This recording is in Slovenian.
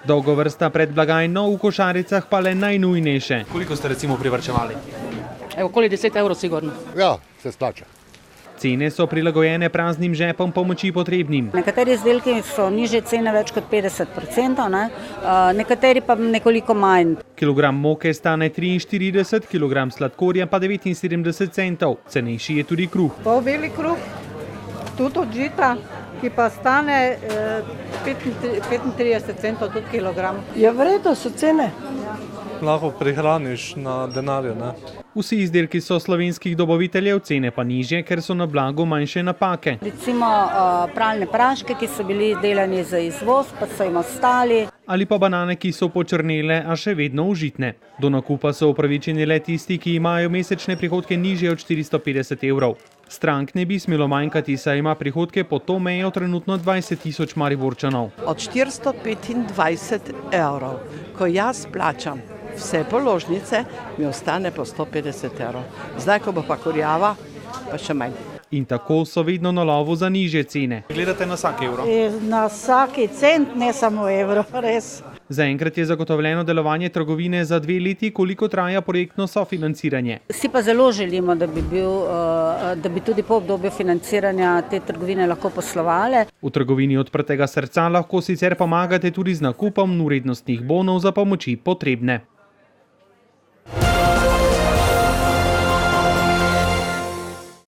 Dolgo vrsta pred blagajno, v košaricah pa le najnujnejše. Koliko ste recimo privarčevali? Okoli 10 evrov sigurno. Ja, se splača. Cene so prilagojene praznim žepom pomoči potrebnim. Nekateri izdelki so nižje cene več kot 50%, nekateri pa nekoliko manj. Kilogram moke stane 43, kilogram sladkorja pa 79 centov. Cenejši je tudi kruh. Pol beli kruh, tudi od žita, ki pa stane 35 centov tudi kilogram. Je vredno so cene. Lahko prihraniš na denarju, ne? Vsi izdelki so slovenskih dobaviteljev, cene pa nižje, ker so na blagu manjše napake. Recimo pralne praške, ki so bili delani za izvoz, pa so jim ostali. Ali pa banane, ki so počrnele, a še vedno užitne. Do nakupa so upravičeni le tisti, ki imajo mesečne prihodke nižje od 450 evrov. Strank ne bi smelo manjkati, saj ima prihodke pod to mejo trenutno 20 tisoč Mariborčanov. Od 425 evrov, ko jaz plačam vse položnice, mi ostane po 150 evrov. Zdaj, ko bo pa kurjava, pa še manj. In tako so vedno na lovu za nižje cene. Gledate na vsak evro? Na vsaki cent, ne samo evro, res. Zaenkrat je zagotovljeno delovanje trgovine za 2 leti, koliko traja projektno sofinanciranje. Si pa zelo želimo, da bi tudi po obdobju financiranja te trgovine lahko poslovale. V trgovini Odprtega srca lahko sicer pomagate tudi z nakupom vrednostnih bonov za pomoči potrebne.